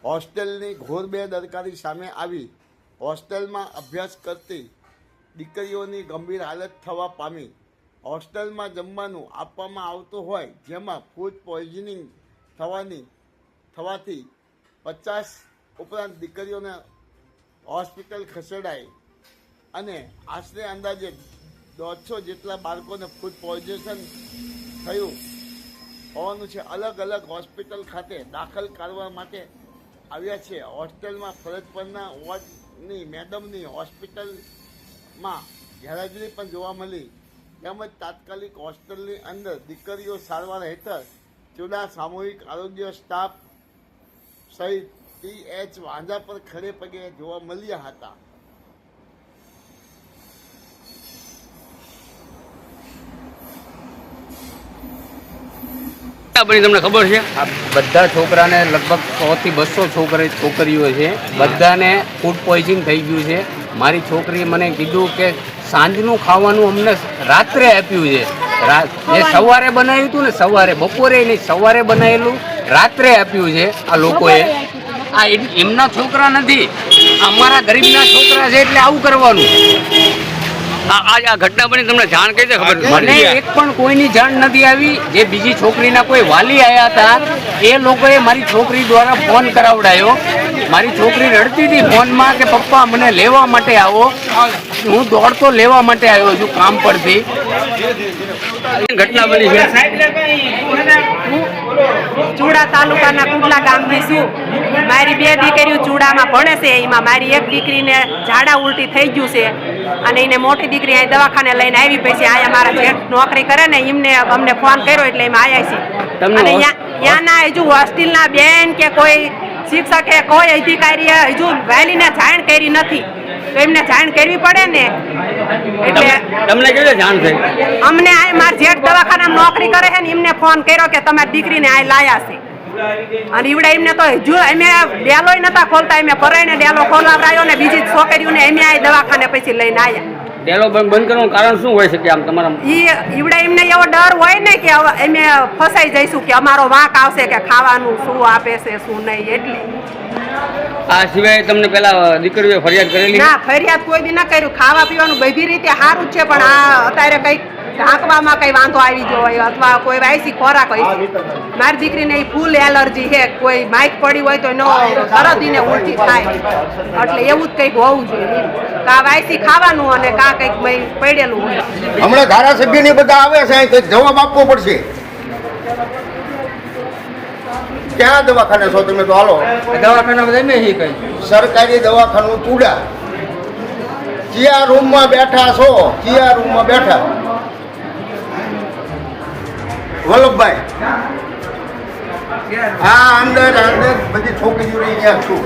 હોસ્ટેલની ઘોર બેદરકારી સામે આવી હોસ્ટેલમાં અભ્યાસ કરતી દીકરીઓની ગંભીર હાલત થવા પામી। હોસ્ટેલમાં જમવાનું આપવામાં આવતું હોય જેમાં ફૂડ પોઈઝનિંગ થવાથી 50 ઉપરાંત દીકરીઓને હોસ્પિટલ ખસેડાઈ અને આશરે અંદાજે 150 જેટલા બાળકોને ફૂડ પોઈઝન થયું હોવાનું છે। અલગ અલગ હોસ્પિટલ ખાતે દાખલ કરવા માટે આવ્યા છે। હોસ્ટેલમાં ફરજ પરના વોર્ડની મેડમની હોસ્પિટલમાં ગેરહાજરી પણ જોવા મળી તેમજ તાત્કાલિક હોસ્ટેલની અંદર દીકરીઓ સારવાર હેઠળ ચુડા સામૂહિક આરોગ્ય સ્ટાફ સહિત TH વાંઝા પર ખડે પગે જોવા મળ્યા હતા। તમને ખબર છે આ બધા છોકરાને લગભગ 100 થી 200 છોકરીઓ છે, બધાને ફૂડ પોઈઝન થઈ ગયું છે। મારી છોકરીએ મને કીધું કે સાંજનું ખાવાનું અમને રાત્રે આપ્યું છે, જે સવારે બનાવ્યું હતું ને સવારે, બપોરે નહીં સવારે બનાવેલું રાત્રે આપ્યું છે આ લોકોએ। આ એમના છોકરા નથી, અમારા ગરીબના છોકરા છે, એટલે આવું કરવાનું। આ ઘટના બની તમને જાણ કઈ રીતે ખબર? મને એક પણ કોઈની જાણ નથી આવી। જે બીજી છોકરીના કોઈ વાલી આવ્યા હતા એ લોકોએ મારી છોકરી દ્વારા ફોન કરાવડાયો। મારી છોકરી રડતી હતી ફોનમાં કે પપ્પા મને લેવા માટે આવો। હું દોડતો લેવા માટે આવ્યો છું કામ પરથી। ઘટના બની છે ચૂડા તાલુકાના કુંડલા ગામની છું। મારી 2 દીકરીઓ ચૂડામાં ભણે છે, એમાં મારી એક દીકરીને ઝાડા ઉલટી થઈ ગયું છે અને એને મોટી દીકરી અહીં દવાખાને લઈને આવી। પછી અહીંયા મારા જેઠ નોકરી કરે ને એમને અમને ફોન કર્યો એટલે એમાં આવ્યા છીએ। અને ત્યાંના હજુ હોસ્ટેલના બેન કે કોઈ શિક્ષકે કોઈ અધિકારીએ હજુ વાલીને જાણ કરી નથી, તો એમને જાણ કરવી પડે ને। એટલે તમને કેવી જાણ થઈ? અમને આ મારા જેઠ દવાખાનામાં નોકરી કરે છે ને એમને ફોન કર્યો કે તમારી દીકરીને આ લાયા છે અને ઈવડે એમને તો હજુ અમે ડેલોય નતા ખોલતા, અમે પરાઈને ડેલો ખોલાવરાયો ને બીજી છોકરીઓને અમે આ દવાખાને પછી લઈને આવ્યા। ડેલો બંધ કરવાનું કારણ શું હોય છે કે આમ તમારા ઈવડે એમને એવો ડર હોય ને કે અમે ફસાઈ જઈશું કે અમારો વાંક આવશે કે ખાવાનું શું આપે છે શું નહીં, એટલે આ સિવાય તમને પેલા દીકરીઓએ ફરિયાદ કરેલી? ના, ફરિયાદ કોઈ બી ના કર્યું। ખાવા પીવાનું બધી રીતે સારું જ છે, પણ આ અત્યારે કંઈક ઢાંકવામાં કઈ વાંધો આવી ગયો હોય અથવા કોઈ વાયસી ખોરાક હોય। મારી દીકરીને એ ફૂલ એલર્જી છે, કોઈ માઇક પડી હોય તો એનો તરત એને ઉલટી થાય, એટલે એવું જ કંઈક હોવું જોઈએ। કા વાયસી ખાવાનું અને કા કંઈક પડેલું હોય। હમણાં ધારાસભ્યની બધા આવે છે, કંઈક જવાબ આપવો પડશે। ક્યાં દવાખાને છો તમે? તો હાલો દવાખાના સરકારી દવાખાનું ચૂડા, કયા રૂમમાં બેઠા છો? કયા રૂમમાં બેઠા? વલ્લભભાઈ, હા, અંદર બધી છોકરીઓ રહી ગયા છું।